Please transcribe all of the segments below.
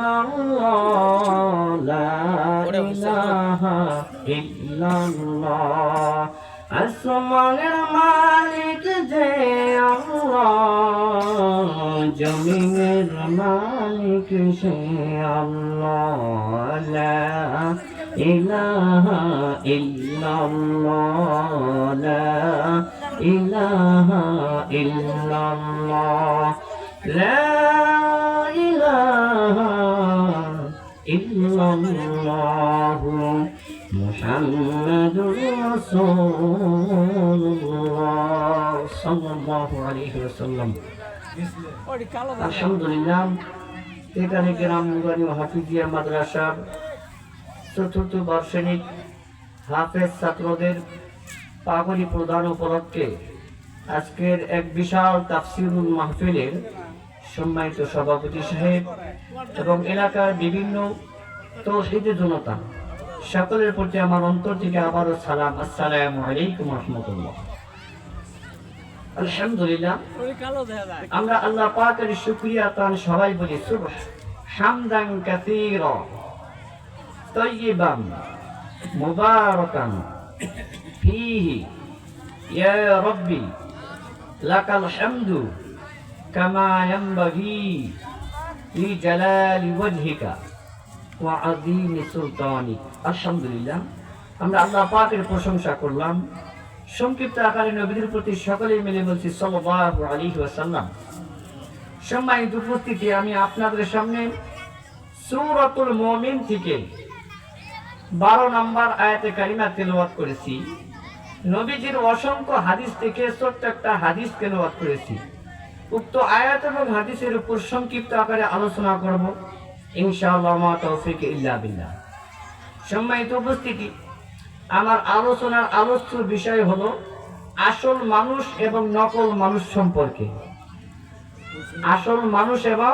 ইল্লাল্লাহ লা ইলাহা ইল্লাল্লাহ আসমানের মালিক যে আল্লাহ জমিনের মালিক সে আল্লাহ লা ইলাহা ইল্লাল্লাহ লা ইলাহা ইল্লাল্লাহ লা ইলাহা ইল্লাল্লাহ মুহাম্মাদুর রাসূলুল্লাহ সাল্লাল্লাহু আলাইহি ওয়াসাল্লাম। আলহামদুলিল্লাহ, এখানে গ্রাম নুরানি হাফিজিয়া মাদ্রাসার চতুর্থ বার্ষিক হাফেজ ছাত্রদের পাগড়ি প্রদান উপলক্ষে আজকের এক বিশাল তাফসিরুল মাহফিলের সম্মানিত সভাপতি সাহেব এবং এলাকার বিভিন্ন তৌহিদি জনতা সকলের প্রতি আমার অন্তর থেকে আবারও সালাম, আসসালামু আলাইকুম রাহমাতুল্লাহ। আলহামদুলিল্লাহ, আমরা আল্লাহ পাকের শুকরিয়া তান সবাই বলি হামদান কাসীরা তাইয়িবান মুবারাকান ফীহি ইয়া রাব্বি লাকাল হামদু কামা ইয়ানবাগি লিজালালি ওয়াজহিকা ওয়া আযীমি সুলতানিক। আলহামদুলিল্লাহ, আমরা আল্লাহ পাকের প্রশংসা করলাম। সংক্ষিপ্ত আকারে নবীর প্রতি সকলেই মিলে বলছি সাল্লাল্লাহু আলাইহি ওয়াসাল্লাম। সম্মানিত উপস্থিতি, আমি আপনাদের সামনে সূরাতুল মুমিন থেকে 12 নম্বর আয়াতে কারিমা তেলাওয়াত করেছি। নবীজির অসংখ্য হাদিস থেকে ছোট্ট একটা হাদিস তেলাওয়াত করেছি। উক্ত আয়াত এবং হাদিসের উপর সংক্ষিপ্ত আকারে আলোচনা করব ইনশাআল্লাহ, মা তৌফিক ইল্লা বিল্লাহ। সম্মানিত উপস্থিতি, আমার আলোচনার আলোচ্য বিষয় হলো আসল মানুষ এবং নকল মানুষ সম্পর্কে। আসল মানুষ এবং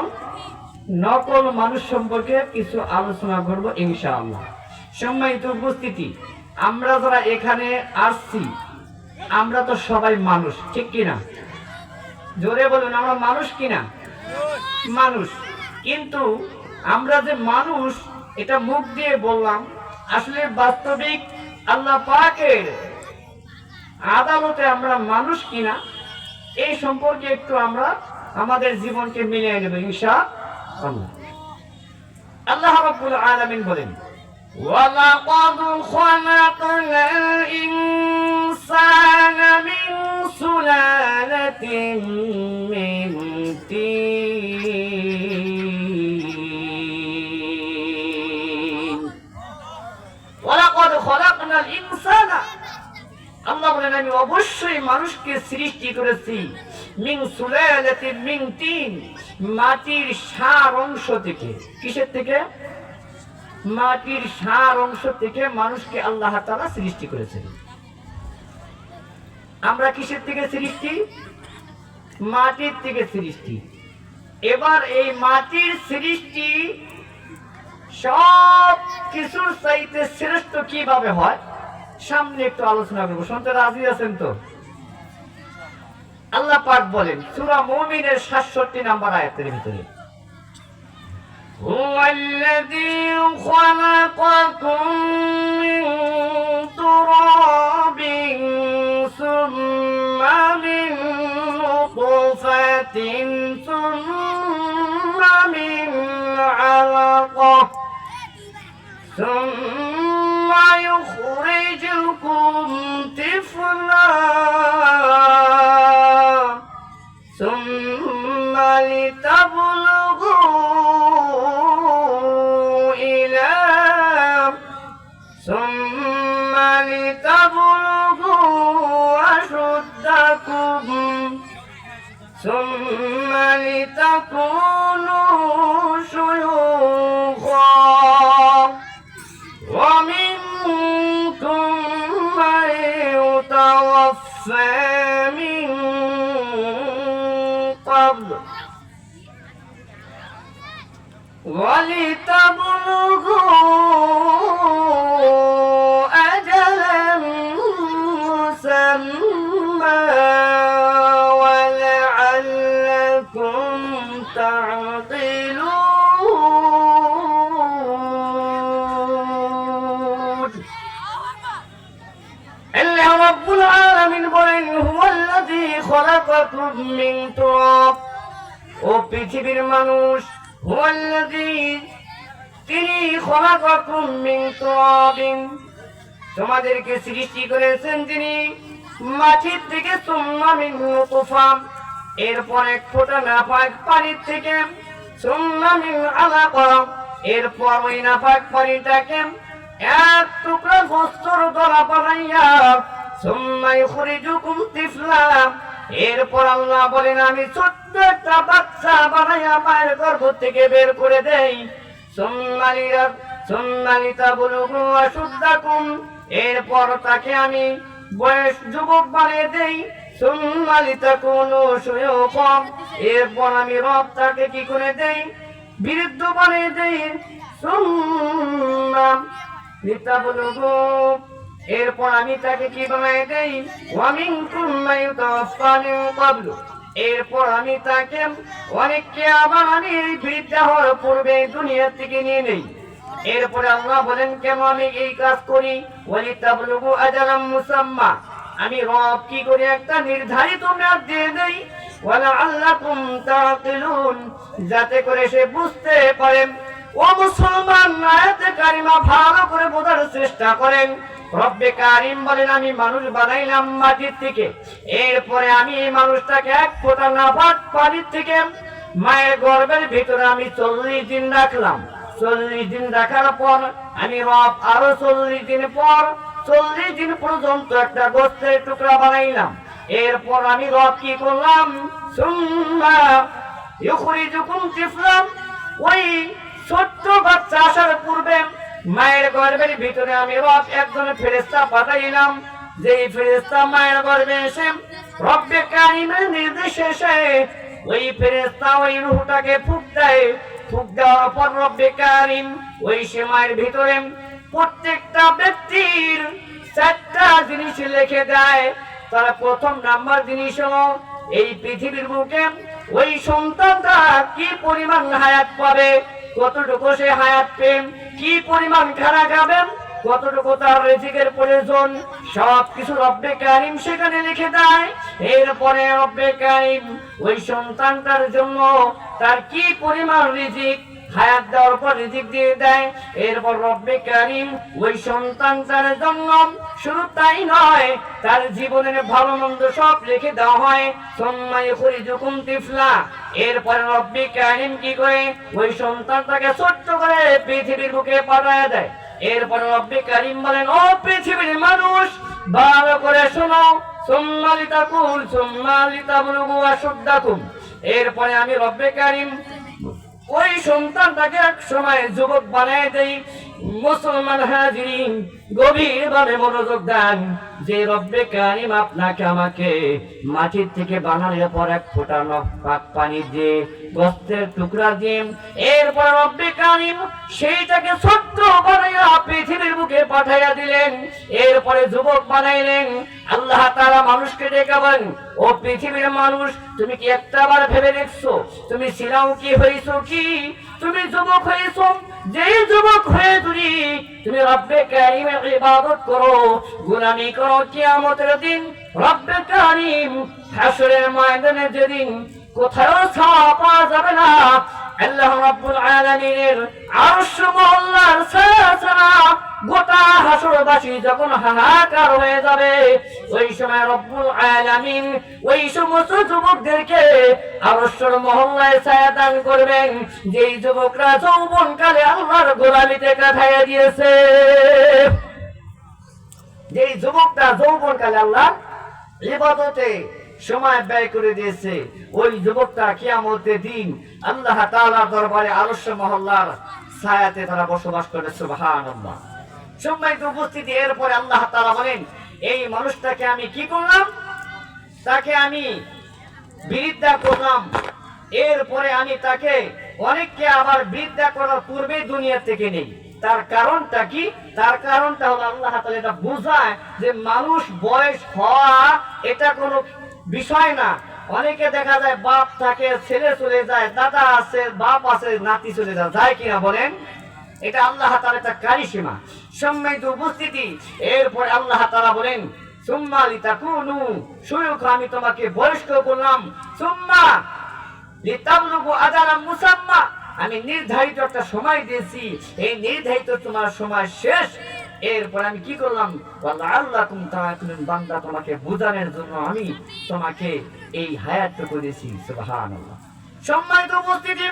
নকল মানুষ সম্পর্কে কিছু আলোচনা করব ইনশাআল্লাহ। সম্মানিত উপস্থিতি, আমরা যারা এখানে আসছি আমরা তো সবাই মানুষ, ঠিক কিনা? জোরে বলুন, আমরা মানুষ কিনা? মানুষ। কিন্তু আমরা যে মানুষ এটা মুখ দিয়ে বললাম, আসলে বাস্তবিক আল্লাহ পাকের আদালতে আমরা মানুষ কিনা এই সম্পর্কে একটু আমরা আমাদের জীবনকে মিলিয়ে নেব ইনশাআল্লাহ। আল্লাহ রাব্বুল আলামিন বলেন, ওয়ালাকাদ খালাকনাল ইনসানা মিন সুলালাতিন মিন তিন। ওয়ালাকাদ খালাকনাল ইনসানা, আল্লাহ বলেন আমি অবশ্যই মানুষকে সৃষ্টি করেছি মিন সুলালাতিন মিন তিন, মাটির সার অংশ থেকে। কিসের থেকে? মাটির সার অংশ থেকে মানুষকে আল্লাহ তাআলা সৃষ্টি করেছেন। আমরা কিসের থেকে সৃষ্টি? মাটির থেকে সৃষ্টি। এবার এই মাটির সৃষ্টি সব কিছুর চাইতে শ্রেষ্ঠ কিভাবে হয় সামনে একটু আলোচনা করবো। শুনতে রাজি আছেন তো? আল্লাহ পাক বলেন সূরা মুমিনের 67 নম্বর আয়াতের ভিতরে, هو الذي خلقكم من تراب ثم من نطفة ثم من علقة ثم يخرجكم طفلا ثم لتبلغوا أشدكم ثم لتكونوا شيوخا ومنكم من يتوفى من قبل ولتبلغوا أجلا مسمى ولعلكم تعقلون খালাকাকুম মিন তুরাব, ও পৃথিবীর মানুষ, হুয়াল্লাযী, তিনি খালাকাকুম মিন তুরাবিন, তোমাদেরকে সৃষ্টি করেছেন তিনি মাটির থেকে, সুম্মা মিন নুতফা, এরপর এক ফোঁটা নাপাক পানির থেকে, সুম্মা মিন আলাকা, এরপর ওই নাপাক পানিটাকে এক টুকরা গোস্তর দলা বানাইয়া, সুম্মা ইখরিজুকুম তিফলা, এরপর আল্লাহ বলেন আমি ছোট্ট একটা বাচ্চা বানাইয়া মায়ের গর্ভ থেকে বের করে দেই, সুম্মা লিতাবলুগু আশুদ্দাকুম, এরপর তাকে আমি বয়স যুবক বানিয়ে দেই, সুম্মা লিতাকুনু শুয়ুখা, এরপর আমি রব তাকে কি করে দেই, বৃদ্ধ বানিয়ে দেই, সুম্মা লিতাবলুগু, এরপর আমি তাকে কি বানিয়ে দেই, ওয়া মিনকুম মান ইউতাওয়াফা মিন ক্বাবলু, এরপর আমি তাকে অনেককে আবার আমি বৃদ্ধ হওয়ার পূর্বে দুনিয়া থেকে নিয়ে নেই। এরপরে আল্লাহ বলেন কেন আমি এই কাজ করি, ওয়ালিতাবলুগু আজালাম মুসাম্মা, আমি রব কি করে একটা নির্ধারিত মেয়াদ দিয়ে দেই, ওয়ালাআল্লাকুম তাআকিলুন, যাতে করে সে বুঝতে পারেন। ও মুসলমান, আয়াতে কারিমা ভালো করে বোঝার চেষ্টা করেন। রব্বে কারিম বলেন আমি মানুষ বানাইলাম মাটির থেকে, এরপরে আমি এই মানুষটাকে এক ফোঁটা নাপাক পানির থেকে মায়ের গর্ভের ভিতরে আমি 40 দিন রাখলাম। 40 দিন রাখার পর আমি রব আরো 40 দিন পর 40 দিন পর্যন্ত একটা গোস্তের টুকরা বানাইলাম। এরপর আমি রব কি করলাম, সুম্মা ইখরিজুকুম তিফলাম, ওই ছোট্ট বাচ্চা আসার পূর্বে মায়ের গর্ভের ভিতরে আমি রব একজন ফেরেশতা পাঠাইলাম, যেই ফেরেশতা মায়ের গর্ভে এসে রব্বে কারিমের নির্দেশে এসে ওই ফেরেশতা ওই রূহটাকে ফুঁক দেয়। ফুঁক দেওয়ার পর রব্বে কারিম ওই সময়ের ভিতরে প্রত্যেকটা ব্যক্তির 4টা জিনিস লিখে দেয়। তার প্রথম নাম্বার জিনিস হলো এই পৃথিবীর বুকে ওই সন্তানটা কি পরিমাণ হায়াত পাবে, কতটুকু সে হায়াত পেন, কি পরিমাণ খানা খাবেন, কতটুকু তার রিজিকের প্রয়োজন, সবকিছু রব্বে কারিম সেখানে লিখে দেয়। এরপরে রব্বে কারিম ওই সন্তানটার জন্য তার কি পরিমাণ রিজিক, হায়াত দেওয়ার পর রিজিক দিয়ে দেয়। এরপর রব্বে কারিম ওই সন্তানটার জন্য শুধু তাই নয়, তার জীবনের ভালো মন্দ সব লিখে দেওয়া হয়। সুম্মা ইখরিজুকুম তিফলা, এরপর রব্বে কারিম কি করে ওই সন্তানটাকে ছোট্ট করে পৃথিবীর বুকে পাঠায় দেয়। এরপর রব্বে কারিম বলেন ও পৃথিবীর মানুষ ভালো করে শোনো, সুম্মা লিতাকুল সুম্মা লিতাবলুগু আশুদ্দাকুম, এরপরে আমি রব্বে কারিম ওই সন্তানটাকে এক সময় যুবক বানায় দেই। মুসলমান হাজিরিন গভীর ভাবে মনোযোগ দেন, যে রব্বে কারিম আপনাকে আমাকে মাটির থেকে বানানোর পর এক ফোঁটা পাক পানি দিয়ে গোস্তের টুকরা দিয়ে এরপর রব্বে কারিম সেইটাকে ছোট্ট বানাইয়া পৃথিবীর বুকে পাঠাইয়া দিলেন। এরপরে যুবক বানাইলেন। আল্লাহ তাআলা মানুষকে ডেকে বলেন ও পৃথিবীর মানুষ, তুমি কি একটাবার ভেবে দেখছো তুমি ছিলাও কি হইছো, কি তুমি যুবক হয়েছো? যেই যুবক হয়ে তুমি রব্বে কারিমের ইবাদত করো, গোলামি করো, কিয়ামতের দিন রব্বে কারিম হাশরের ময়দানে যেদিন কোথাও ছায়া পাওয়া যাবে না, আল্লাহ রাব্বুল আলামিনের আরশ মহল্লার ছায়া ছাড়া গোটা হাশরবাসী যখন হাহাকার হয়ে যাবে, ওই সময় রব্বুল আলামিন ওই সমস্ত যুবকদেরকে আরশের মহল্লায় ছায়া দান করবেন, যেই যুবকরা যৌবনকালে আল্লাহর গোলামিতে কাটাইয়া দিয়েছে। যেই যুবকটা যৌবনকালে আল্লাহর ইবাদতে সময় ব্যয় করে দিয়েছে, ওই যুবকটা কিয়ামতের দিন আল্লাহ তাআলার দরবারে আরশ মহল্লার ছায়াতে তারা বসবাস করে। সুবহানাল্লাহ। সম্মানিত উপস্থিতি, এরপরে আল্লাহ তাআলা বলেন এই মানুষটাকে আমি কি করলাম, তাকে আমি বিদ্যা করলাম, এরপরে আমি তাকে অনেককে আবার বিদ্যা করার পূর্বে দুনিয়া থেকে নেই। তার কারণটা কি? তার কারণটা হলো আল্লাহ তাআলা এটা বোঝায় যে মানুষ বয়স হওয়া এটা কোনো বিষয় না। অনেকে দেখা যায় বাপ থাকে, ছেলে চলে যায়, দাদা আছে, বাপ আছে, নাতি চলে যায়, যায় কিনা বলেন? এটা আল্লাহ তাআলার একটা কারিশমা। সম্মানিত উপস্থিতি, এরপর আল্লাহ তাআলা বলেন সুম্মা লিতাকুনু শুয়ুখা, আমি তোমাকে বয়স্ক করলাম, সুম্মা লিতাবলুগু আজালাম মুসাম্মা, আমি নির্ধারিত একটা সময় দিয়েছি, এই নির্ধারিত তোমার সময় শেষ, এরপর আমি কি করলাম, ওয়ালাআল্লাকুম তাআকুলুন, বান্দা তোমাকে বোঝানোর জন্য আমি তোমাকে এই হায়াতটুকু দিয়েছি। সুবহানাল্লাহ। সম্মানিত উপস্থিতি,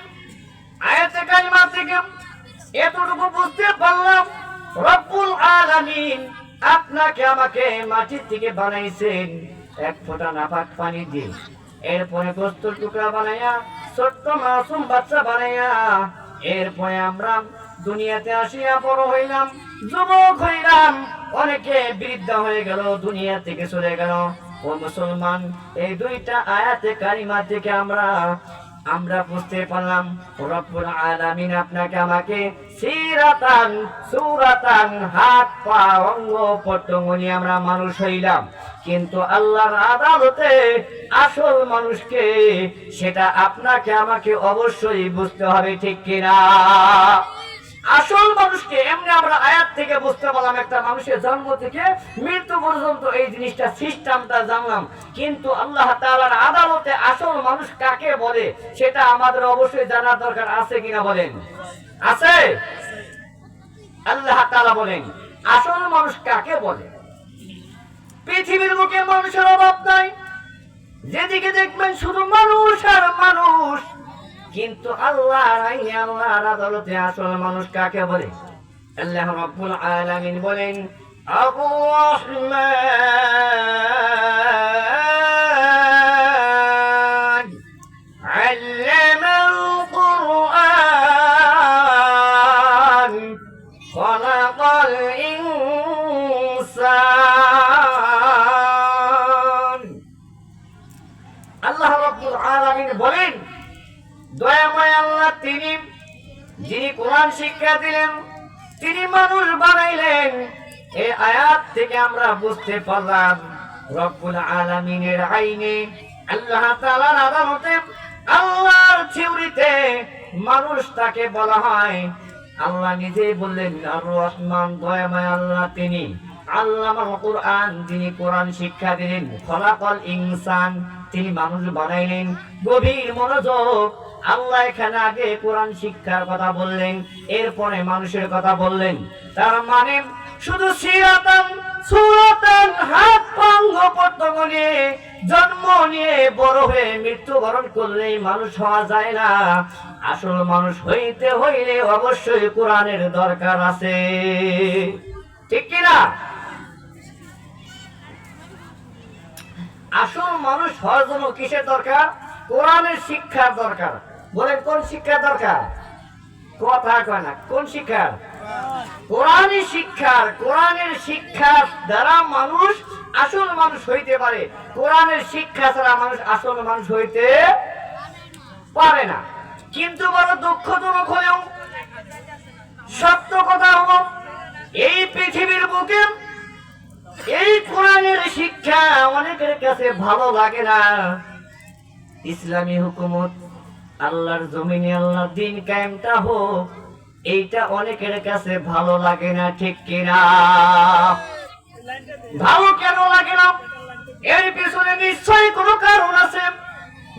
আয়াতে কারিমা থেকে এতটুকু বুঝতে পারলাম, রব্বুল আলামিন আপনাকে আমাকে মাটি থেকে বানাইছেন এক ফোঁটা নাপাক পানি দিয়ে, এরপরে গোস্তের টুকরা বানাইয়া ছোট্ট মাসুম বাচ্চা বানাইয়া, এরপরে আমরা দুনিয়াতে আসিয়া বড় হইলাম, যুবক হইলাম, অনেকে বৃদ্ধ হয়ে গেল, দুনিয়া থেকে চলে গেল। ও মুসলমান, এই দুইটা আয়াতে কারিমা থেকে আমরা বুঝতে পারলাম রব্বুল আলামিন আপনাকে আমাকে সিরাতান সুরাতান, হাত পা অঙ্গ প্রত্যঙ্গ নিয়ে আমরা মানুষ হইলাম, কিন্তু আল্লাহর আদালতে আসল মানুষকে, সেটা আপনাকে আমাকে অবশ্যই বুঝতে হবে, ঠিক কিনা? আসল মানুষকে এমনি আমরা আয়াত থেকে বুঝতে পারলাম, একটা মানুষের জন্ম থেকে মৃত্যু পর্যন্ত এই জিনিসটা সিস্টেমটা জানলাম, কিন্তু আল্লাহ তাআলার আদালতে আসল মানুষ কাকে বলে সেটা আমাদের অবশ্যই জানার দরকার আছে কিনা বলেন? আছে? আল্লাহ তাআলা বলেন আসল মানুষ কাকে বলে। পৃথিবীর বুকে মানুষের অভাব নাই, যেদিকে দেখবেন শুধু মানুষ আর মানুষ, কিন্তু আল্লাহর আদালতে আসল মানুষ কাকে বলে? আল্লাহ রাব্বুল আলামিন বলেন আর-রাহমান আল্লামাল কুরআন খালাকাল ইনসান। আল্লাহ রাব্বুল আলামিন বলেন দয়াময় আল্লাহ তিনি, যিনি কোরআন শিক্ষা দিলেন, তিনি মানুষ বানাইলেন। এই আয়াত থেকে আমরা বুঝতে পারলাম রব্বুল আলামিনের আইনে, আল্লাহ তাআলার আদালতে, আল্লাহর থিওরিতে মানুষ তাকে বলা হয়। আল্লাহ নিজেই বললেন আর-রহমান, দয়াময় আল্লাহ তিনি, আল্লামাল কুরআন, যিনি কোরআন শিক্ষা দিলেন, খলাকাল ইনসান, তিনি মানুষ বানাইলেন। গভীর মনোযোগ, আল্লাহ এখানে আগে কোরআন শিক্ষার কথা বললেন, এরপরে মানুষের কথা বললেন। তার মানে শুধু সিরাতান সুরাতান, হাত পাঙ্গ প্রত্যঙ্গ নিয়ে জন্ম নিয়ে বড় হয়ে মৃত্যুবরণ করলেই মানুষ হওয়া যায় না। আসল মানুষ হইতে হইলে অবশ্যই কোরআনের দরকার আছে, ঠিক কিনা? আসল মানুষ হওয়ার জন্য কিসের দরকার? কোরআনের শিক্ষার দরকার। বলেন কোন শিক্ষা দরকার? কথা কয় না, কোন শিক্ষার? কোরআনের শিক্ষার। কোরআনের শিক্ষার দ্বারা মানুষ আসল মানুষ হইতে পারে, কোরআনের শিক্ষা ছাড়া মানুষ আসল মানুষ হইতে পারে না। কিন্তু বড় দুঃখজনক হলেও সত্য কথা হলো, এই পৃথিবীর বুকে এই কোরআনের শিক্ষা অনেকের কাছে ভালো লাগে না। ইসলামী হুকুমত, আল্লাহর জমিনে আল্লাহর দ্বীন কায়েমটা হোক, এইটা অনেকের কাছে ভালো লাগে না, ঠিক কিনা? ভালো কেন লাগে না? এর পিছনে নিশ্চয়ই কোনো কারণ আছে।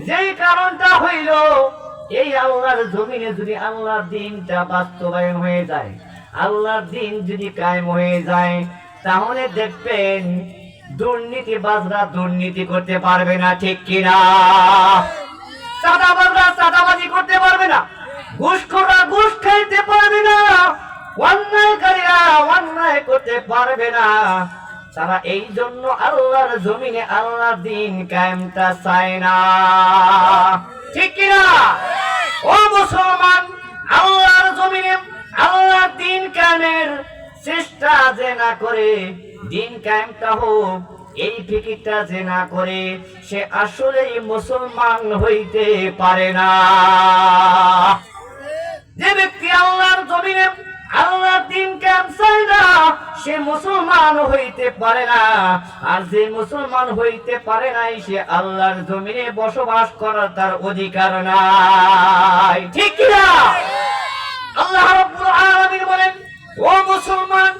যেই কারণটা হইল, এই আল্লাহর জমিনে যদি আল্লাহর দ্বীনটা বাস্তবায়ন হয়ে যায়, আল্লাহর দ্বীন যদি কায়েম হয়ে যায়, তাহলে দেখবেন দুর্নীতিবাজরা দুর্নীতি করতে পারবে না, ঠিক কিনা? চাঁদাবাজরা চাঁদাবাজি করতে পারবে না, ঘুষখোররা ঘুষ খাইতে পারবে না, অন্যায়কারীরা অন্যায় করতে পারবে না। তারা এই জন্য আল্লাহর জমিনে আল্লাহর দ্বীন কায়েমটা চায় না, ঠিক কিনা? ও মুসলমান, আল্লাহর জমিনে আল্লাহর দ্বীন কায়েমের চেষ্টা যে না করে, দ্বীন কায়েমটা হোক, এই ফিকিরটা যে না করে, সে আসলেই মুসলমান হইতে পারে না। যে ব্যক্তি আল্লাহর জমিনে আল্লাহর দ্বীন কায়েম চায় না, সে মুসলমান হইতে পারে না। আর যে মুসলমান হইতে পারে নাই, সে আল্লাহর জমিনে বসবাস করার তার অধিকার নাই, ঠিক কিনা? আল্লাহ রাব্বুল আলামিন বলেন, ও মুসলমান,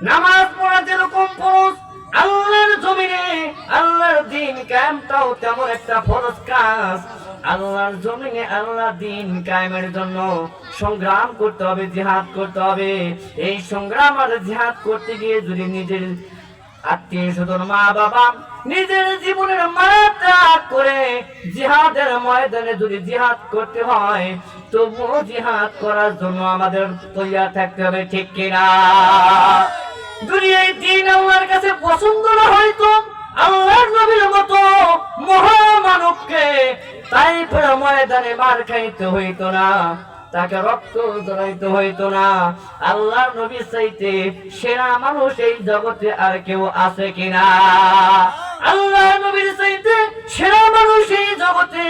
নামাজ পড়া যেরকম ফরজ, আল্লাহর জমিনে দিন কায়েমটাও তেমন একটা ফরজ কাজ। আল্লাহর জমিনে আল্লাহ দিন কায়েমের জন্য সংগ্রাম করতে হবে, জিহাদ করতে হবে। এই সংগ্রাম আর জিহাদ করতে গিয়ে যদি নিজের আত্মীয় স্বজন, মা বাবা, নিজের জীবনের মায়া করে জিহাদের ময়দানে যদি জিহাদ করতে হয়, তবুও জিহাদ করার জন্য আমাদের তৈরি থাকতে হবে, ঠিক কিনা? যদি এই দিন আল্লাহর কাছে পছন্দ না হয়তো আল্লাহর নবীর মতো মহামানবকে তাইফের ময়দানে মার খাইতে হইতো না, তাকে রক্ত জড়াইতে হইতো না। আল্লাহর নবী চাইতে সেরা মানুষ এই জগতে আর কেউ আছে কিনা? আল্লাহর নবীর চাইতে সেরা মানুষ এই জগতে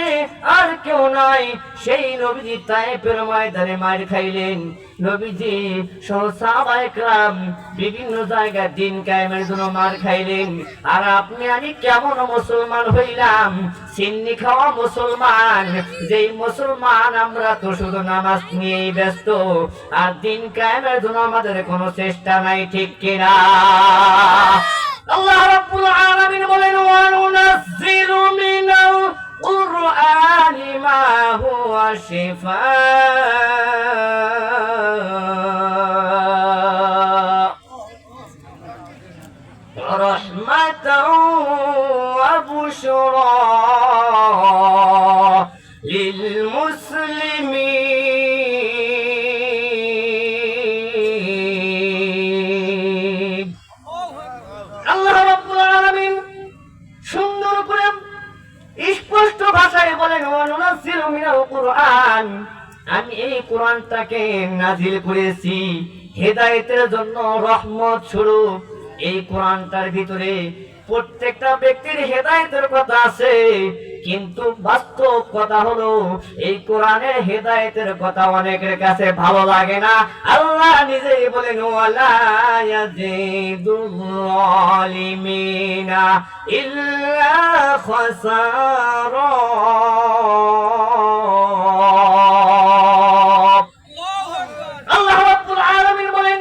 আর কেউ নাই। সেই নবীজি তায়েফের ময়দানে মার খাইলেন। নবীজি সহ সাহাবায়ে কেরাম বিভিন্ন জায়গায় দিন কায়েমের জন্য মার খাইলেন। আর আপনি আমি কেমন মুসলমান হইলাম? সিন্নি খাওয়া মুসলমান। যেই মুসলমান আমরা তো শুধু নামাজ নিয়েই ব্যস্ত, আর দিন কায়েমের জন্য আমাদের কোনো চেষ্টা নাই, ঠিক কিনা? আল্লাহ রাব্বুল আলামিন বলেন, ওয়া নুনাজ্জিলু মিনাল কুরআনি মা হুয়া শিফাa'un ওয়া রাহমাতাও ওয়া বুশরা লিল মুসলিমিন। আল্লাহ রাব্বুল আলামিন সুন্দর করে স্পষ্ট ভাষায় বলেন, ওয়া নুনাজ্জিলু মিনাল কুরআন, আমি এই কোরআনটাকে নাজিল করেছি হেদায়েতের জন্য, রহমত স্বরূপ। এই কোরআনটার ভিতরে প্রত্যেকটা ব্যক্তির হেদায়েতের কথা আছে, কিন্তু বাস্তব কথা হলো এই কোরআনের হেদায়েতের কথা অনেকের কাছে ভালো লাগে না। আল্লাহ নিজেই বলেন, ওয়ালা ইয়াজিদুল যালিমিনা ইল্লা খাসারা। আল্লাহ রাব্বুল আলামিন বলেন,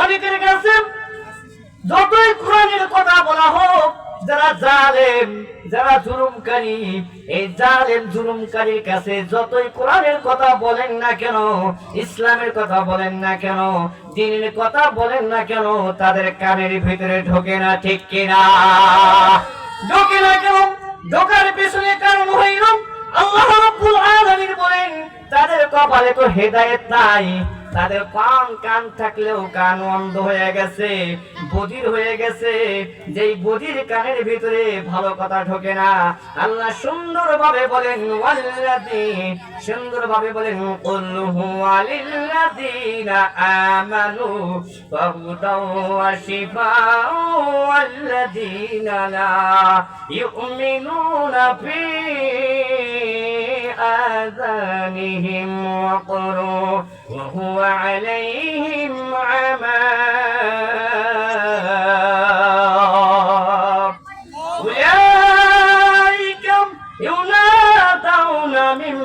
অনেকের কাছে যতই কোরআনের কথা বলা হোক, যারা জালেম, যারা জুলুমকারী, এই জালেম জুলুমকারীর কাছে যতই কোরআনের কথা বলেন না কেন, ইসলামের কথা বলেন না কেন, দ্বীনের কথা বলেন না কেন, তাদের কানের ভিতরে ঢোকে না, ঠিক কিনা? ঢোকে না কেন? ঢোকার পেছনে কারণ হইল আল্লাহ রাব্বুল আলামিন বলেন, তাদের কপালে তো হেদায়েত নাই। তাদের কান থাকলেও কান অন্ধ হয়ে গেছে, বধির হয়ে গেছে। যেই বধির কানের ভিতরে ভালো কথা ঢোকে না। আল্লাহ সুন্দরভাবে বলেন, সুন্দরভাবে বলেন, কুল হুয়া লিল্লাযীনা আমানু ফাহুদাও ওয়া শিফাa'u ওয়াল্লাযীনা লা ইউমিনুনা ফি آذانهم وقر وهو عليهم عمى أولئك ينادون من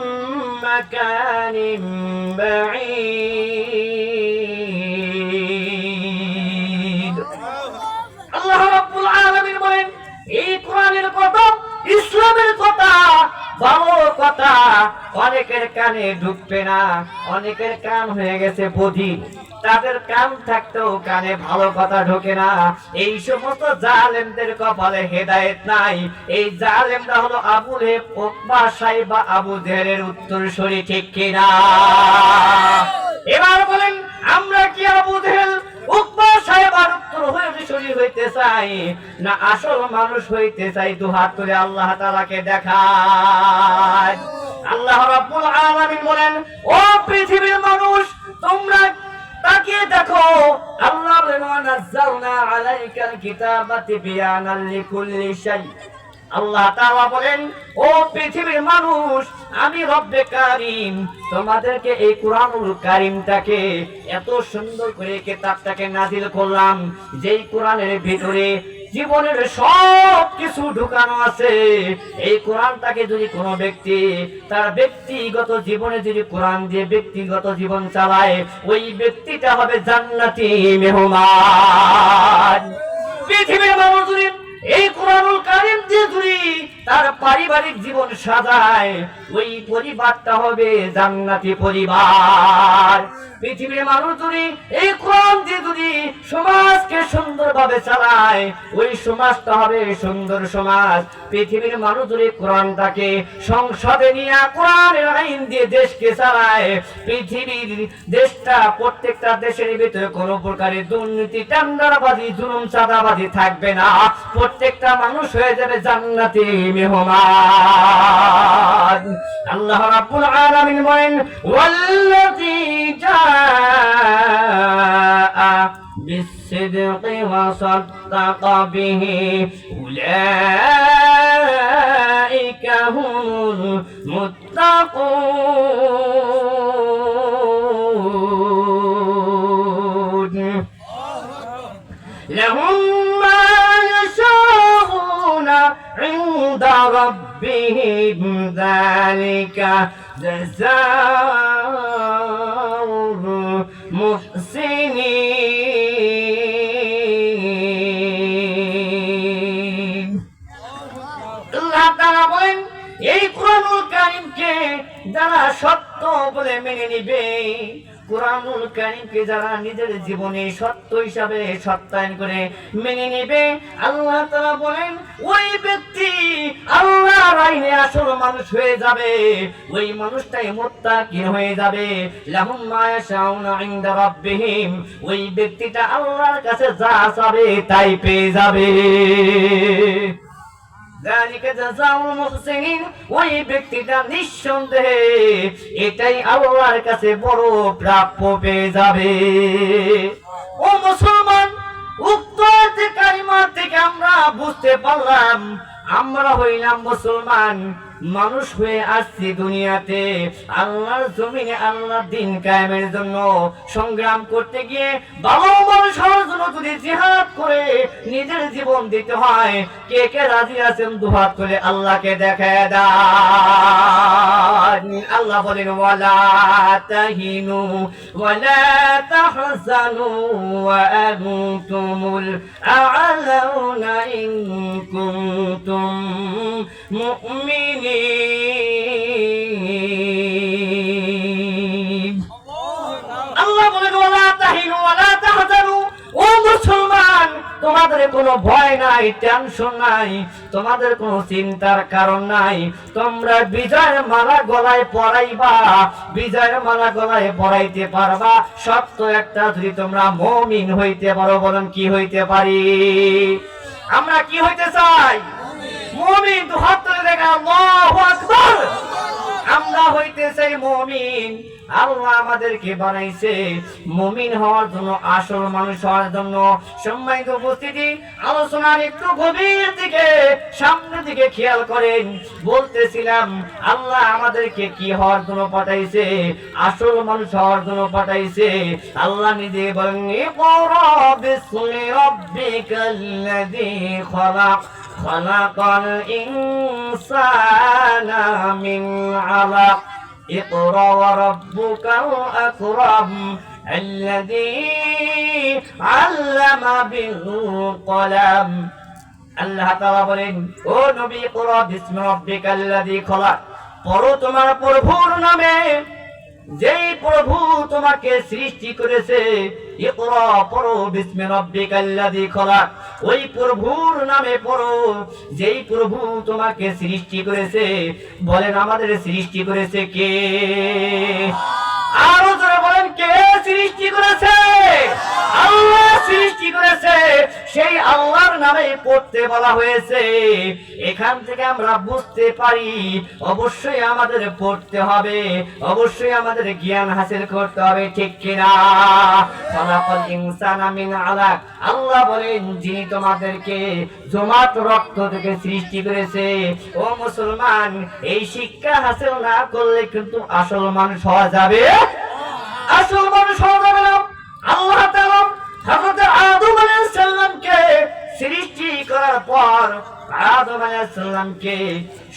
مكان بعيد। الله رب العالمين বলেন, এই কোরআনের কথা, ইসলামের কথা, ভালো কথা অনেকের কানে ঢুকবে না। অনেকের কান হয়ে গেছে বধির, তাদের কান থাকতেও কানে ভালো কথা ঢোকে না। এই সমস্ত জালেমদের কপালে হেদায়েত নাই। এই জালেমরা হলো আবু লেহেব, উতবা, সাইবা, আবু জেহেলের উত্তরসূরি, ঠিক কিনা? এবার বলেন, আমরা কি আবু জেহেল, উতবা, সাইবার উত্তরসূরি হইতে চাই, না আসল মানুষ হইতে চাই? দুহাত তুলে আল্লাহ তাআলাকে দেখায়। আল্লাহ রাব্বুল আলামিন বলেন, ও পৃথিবীর মানুষ, তোমরা তাকিয়ে দেখো। আল্লাহ বলেন, ওয়া নাযালনা আলাইকাল কিতাবা তিবয়ানাল লিকুল্লি শাই। আল্লাহ তাআলা বলেন, ও পৃথিবীর মানুষ, আমি রব্বে কারীম তোমাদেরকে এই কুরআনুল কারীমটাকে এত সুন্দর করে কিতাবটাকে নাজিল করলাম, যেই কোরআনের ভিতরে জীবনের সব কিছু ঢুকানো আছে। এই কোরআনটাকে যদি কোনো ব্যক্তি তার ব্যক্তিগত জীবনে যদি কোরআন দিয়ে ব্যক্তিগত জীবন চালায়, ওই ব্যক্তিটা হবে জান্নাতি মেহমান। পৃথিবীর মানুষ যদি এই কোরআনুল কারীম দিয়ে যদি তার পারিবারিক জীবন সাজায়, ওই পরিবারটা হবে জান্নাতি পরিবার। পৃথিবীর মানুষ যদি এই কোরআন দিয়ে যদি সমাজকে সুন্দরভাবে চালায়, ওই সমাজটা হবে সুন্দর সমাজ। পৃথিবীর মানুষ যদি কোরআনটাকে সংসদে নিয়ে কোরআনের আইন দিয়ে দেশকে চালায়, পৃথিবীর দেশটা প্রত্যেকটা দেশের ভিতরে কোনো প্রকারের দুর্নীতি, টেন্ডারবাজি, জুলুম, চাঁদাবাজি থাকবে না। প্রত্যেকটা মানুষ হয়ে যাবে জান্নাতি মেহমান। আল্লাহ রাব্বুল আলামিন বলেন, ওয়াল্লাযী জাআ বিস-সিদকি ওয়া সাদ্দাকা বিহি উলাইকা হুমুল মুত্তাকুন লাহুম মা ইয়াশাউনা ইনদা রাব্বিহিম যালিকা জাযাউল মুহসিনিন। আল্লাহ তাআলা বলেন, এই কোরআনুল কারীমকে যারা সত্য বলে মেনে নিবে, কোরআনুল কারীমকে যারা নিজের জীবনে সত্য হিসাবে সত্যায়ন করে মেনে নেবে, আল্লাহ তাআলা বলেন ওই ব্যক্তি আল্লাহর আইনে আসল মানুষ হয়ে যাবে। ওই মানুষটাই মুত্তাকিন হয়ে যাবে। লাহুম মা ইয়াশাউনা ইনদা রাব্বিহিম, ওই ব্যক্তিটা আল্লাহর কাছে যা চাবে তাই পেয়ে যাবে। যালিকা জাযাউল মুহসিনিন, ওই ব্যক্তিটা নিঃসন্দেহে এটাই আল্লাহর কাছে বড় প্রাপ্য পেয়ে যাবে। ও মুসলমান, উক্ত আয়াতে কারিমা থেকে আমরা বুঝতে পারলাম আমরা হইলাম মুসলমান, মানুষ হয়ে আসছি দুনিয়াতে আল্লাহর জমিনে আল্লাহর দ্বীন কায়েমের জন্য সংগ্রাম করতে গিয়ে ভালো মানুষ হওয়ার জন্য যদি জিহাদ করে নিজের জীবন দিতে হয়, কে কে রাজি আছেন দুহাত করে আল্লাহকে দেখায় দেন। আল্লাহ বলেন, ওয়ালা তাহিনু ওয়ালা তাহজানু ওয়া আনতুমুল আ'লাউনা ইন কুনতুম মুমিনিন। আল্লাহ বলেন, ওয়ালা তাহিনু ওয়ালা তাহজানু, ও মুসলমান, তোমাদের কোনো ভয় নাই, টেনশন নাই, তোমাদের কোনো চিন্তার কারণ নাই। তোমরা বিজয়ের মালা গলায় পরাইবা, বিজয়ের মালা গলায় পরাইতে পারবা সত্য একটা যদি তোমরা মুমিন হইতে পারো। বলেন কি হইতে পারি? আমরা কি হইতে চাই? মুমিন। দুহাত তুলে দেখা, আল্লাহু আকবার। আমরা হইতে চাই মুমিন। আল্লাহ আমাদেরকে বানাইছে মুমিন হওয়ার জন্য, আসল মানুষ হওয়ার জন্য। সম্মানিত উপস্থিতি, আলোচনার একটু গভীর দিকে সামনের দিকে খেয়াল করেন। বলতেছিলাম আল্লাহ আমাদেরকে কি হওয়ার জন্য পাঠাইছে? আসল মানুষ হওয়ার জন্য পাঠাইছে। আল্লাহ নিজে বলেন, ইকরা বিসমি রাব্বিকাল্লাযী খালাক খালাকাল ইনসানা মিন আলাক اقرأ وربك الأكرم الذي علم بالقلم। আল্লাহ তাআলা বলেন, ও নবী, ইকরা বিসমি রাব্বিকাল্লাযী খালাক, পড়ো তোমার প্রভুর নামে যেই প্রভু তোমাকে সৃষ্টি করেছে। ইকরা, পড়ো, বিসমি রাব্বিকাল্লাযী খালাক, ওই প্রভুর নামে পড়ো যেই প্রভু তোমাকে সৃষ্টি করেছে। বলেন আমাদের সৃষ্টি করেছে কে? আরো জোরে বলেন, কে সৃষ্টি করেছে? আল্লাহ সৃষ্টি করেছে। সেই আল্লাহর নামে পড়তে বলা হয়েছে। এখান থেকে আমরা বুঝতে পারি অবশ্যই আমাদের পড়তে হবে, অবশ্যই আমাদের জ্ঞান হাসিল করতে হবে, ঠিক কিনা? খালাকাল ইনসানা মিন আলাক, আল্লাহ বলেন যিনি তোমাদেরকে জমাট রক্ত থেকে সৃষ্টি করেছে। ও মুসলমান, এই শিক্ষা হাসিল না করলে কিন্তু আসল মানুষ হওয়া যাবে, আসল মানুষ হওয়া যাবে না। আল্লাহ তাআলা হযরত আদম আলাইহিস সালামকে সৃষ্টি করার পর আদম আলাইহিস সালামকে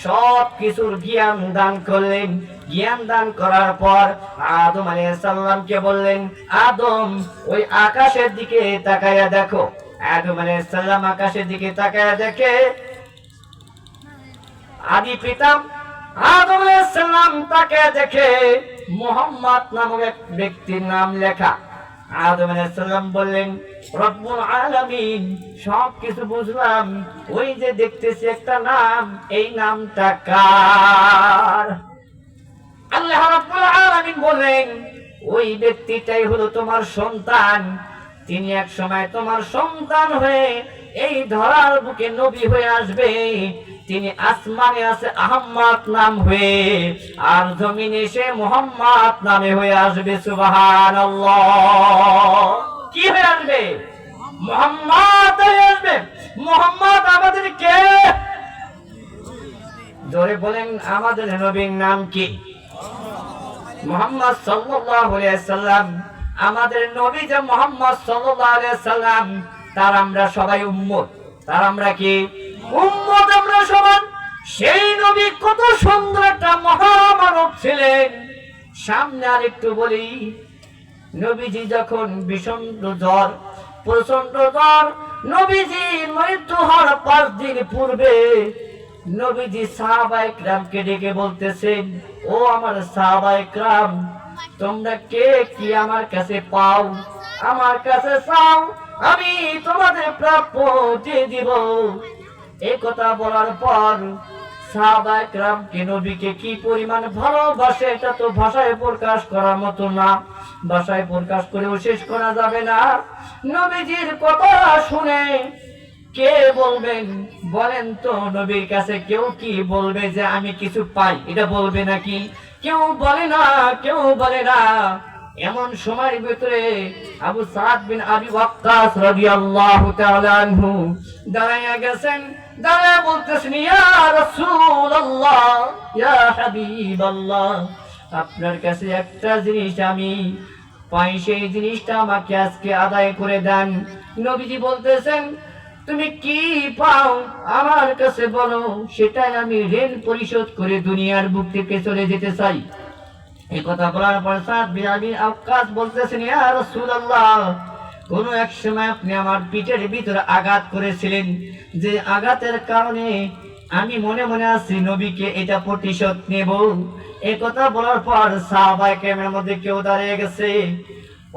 সব কিছুর জ্ঞান দান করলেন। জ্ঞান দান করার পর আদম আলাইহিস সালামকে বললেন, আদম, ওই আকাশের দিকে তাকায়া দেখো। আদম আলাইহিস সালাম আকাশের দিকে তাকায় দেখে আদি পিতা আদম আলাইহিস সালাম তাকে দেখে মুহাম্মদ নামক এক ব্যক্তির নাম লেখা। আদম আলাইহিস সালাম বললেন, রব্বুল আলামিন, সব কিছু বুঝলাম, ওই যে দেখতেছি একটা নাম, এই নামটা কার? আল্লাহ রাব্বুল আলামিন বলেন, ওই ব্যক্তিটাই হলো তোমার সন্তান। তিনি এক সময় তোমার সন্তান হয়ে এই ধরার বুকে নবী হয়ে আসবে। তিনি আসমানে আছে আহমদ নাম হয়ে, আর জমিনে সে মুহাম্মদ নামে হয়ে আসবে। সুবহানাল্লাহ। কি হয়ে আসবে? মুহাম্মদ হয়ে আসবে। মুহাম্মদ আমাদের কে? জোরে বলেন, আমাদের নবীর নাম কি? মুহাম্মদ সাল্লাল্লাহু আলাইহি ওয়াসাল্লাম। আমাদের নবী যে মুহাম্মদ সাল্লাল্লাহু আলাইহি ওয়াসাল্লাম, তার আমরা সবাই উম্মত। তার আমরা কি? উম্মত আমরা সবাই। সেই নবী কত সুন্দর একটা মহামানব ছিলেন। সামনে আরেকটু বলি, নবীজি যখন ভীষণ জ্বর, প্রচন্ড জ্বর, নবীজি মৃত্যু হওয়ার 5 দিন পূর্বে নবীজি সাহাবায়ে কিরামকে ডেকে বলতেছেন, ও আমার সাহাবায়ে কিরাম, তোমরা কে কি আমার কাছে পাও, আমার কাছে চাও, আমি তোমাদের প্রাপ্য দিয়ে দিব। এই কথা বলার পর সাহাবায়ে কিরামকে নবীকে কি পরিমাণ ভালোবাসে, এটা তো ভাষায় প্রকাশ করার মতো না, ভাষায় প্রকাশ করেও শেষ করা যাবে না। নবীজির কথা শুনে কে বলবেন বলেন তো? নবীর কাছে কেউ কি বলবে যে আমি কিছু পাই? এটা বলবে নাকি? কেউ বলে না, কেউ বলে না। এমন সময়ের ভিতরে আবু সাদ বিন আবি ওয়াক্কাস রাদিয়াল্লাহু তাআলা আনহু দাঁড়ায়া গেছেন। দাঁড়ায়া বলতেছেন, ইয়া রাসূলুল্লাহ, ইয়া হাবিবাল্লাহ, আপনার কাছে একটা জিনিস আমি পাই, সেই জিনিসটা আমাকে আজকে আদায় করে দেন। নবীজি বলতেছেন, তুমি কি পাও আমার কাছে বলো, সেটাই আমি ঋণ পরিশোধ করে দুনিয়ার বুক থেকে চলে যেতে চাই। এই কথা বলার পর সাদ বিন আবি ওয়াক্কাস বলতেছেন, ইয়া রাসূলুল্লাহ, কোন এক সময় আপনি আমার পিঠের ভিতরে আঘাত করেছিলেন, যে আঘাতের কারণে আমি মনে মনে আছি নবীকে এটা প্রতিশোধ নেব। এই কথা বলার পর সাহাবায়ে কেরামের মধ্যে কেউ দাঁড়িয়ে গেছে,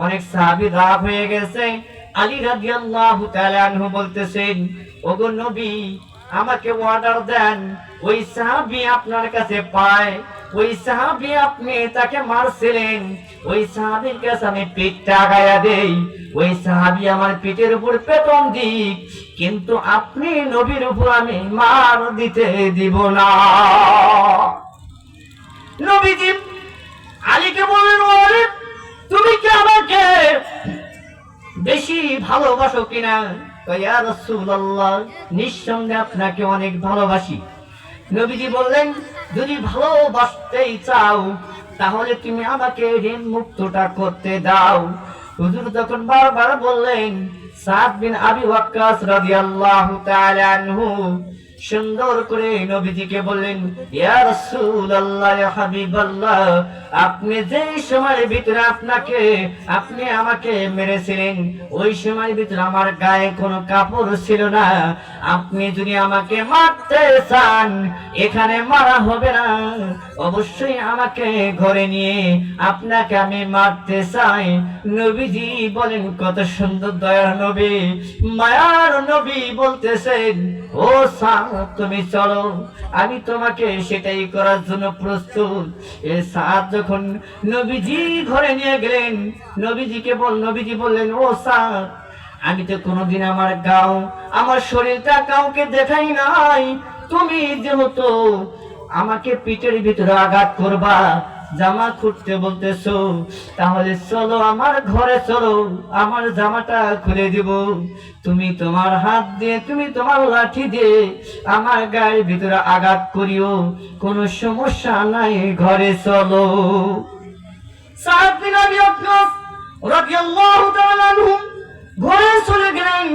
অনেক সাহাবী রাগ হয়ে গেছে। আলী রাদিয়াল্লাহু তাআলা আনহু বলতেছেন, ওগো নবী, আমাকে অর্ডার দেন, ওই সাহাবী আপনার কাছে পায়, ওই সাহাবী আপনি তাকে মারছিলেন, ওই সাহাবীর কাছে আমি পিঠটা গায়া দেই, ওই সাহাবী আমার পিঠের উপর পেতন দিক, কিন্তু আপনি নবীর উপর আমি মার দিতে দিব না। নবীজি আলীকে বললেন, ওরে তুমি কি আমাকে বেশি ভালোবাসো কিনা? ইয়া রাসূলুল্লাহ, নিঃসন্দেহে আপনাকে অনেক ভালোবাসি। নবীজি বললেন, যদি ভালোবাসতেই চাও তাহলে তুমি আমাকে ঋণ মুক্তটা করতে দাও। হুজুর তখন বারবার বললেন, সাদ বিন আবি ওয়াক্কাস রাদিয়াল্লাহু তাআলা আনহু সুন্দর করে নবীজিকে বললেন, ইয়া রাসূলুল্লাহ, ইয়া হাবিবাল্লাহ, আপনি যে সময়ের ভিতরে আপনি আমাকে মেরেছিলেন, ওই সময়ের ভিতরে আমার গায়ে কোনো কাপড় ছিল না। আপনি যদি আমাকে মারতে চান, এখানে মারা হবে না, অবশ্যই আমাকে ঘরে নিয়ে আপনাকে আমি মারতে চাই। নবীজি বলেন, কত সুন্দর দয়ার নবী, মায়ার নবী বলতেছেন, ও সাদ, তুমি চলো, আমি তোমাকে সেটাই করার জন্য প্রস্তুত। এই সাদ যখন নবীজি ঘরে নিয়ে গেলেন, নবীজি বললেন, ও সাদ, আমি তো কোনোদিন আমার গাও, আমার শরীরটা কাউকে দেখাই নাই, তুমি যেহেতু আমাকে পিঠের ভিতরে আঘাত করবা, জামা খুলতে বলতেছো, তাহলে চলো আমার ঘরে চলো, আমার জামাটা খুলে দিব, তুমি তোমার হাত দিয়ে, তুমি তোমার লাঠি দিয়ে আমার গায়ের ভিতরে আঘাত করিও, কোনো সমস্যা নাই, ঘরে চলো। সাদ বিন আবি ওয়াক্কাস রাদিয়াল্লাহু তাআলা আনহু ঘরে চলে গেলেন।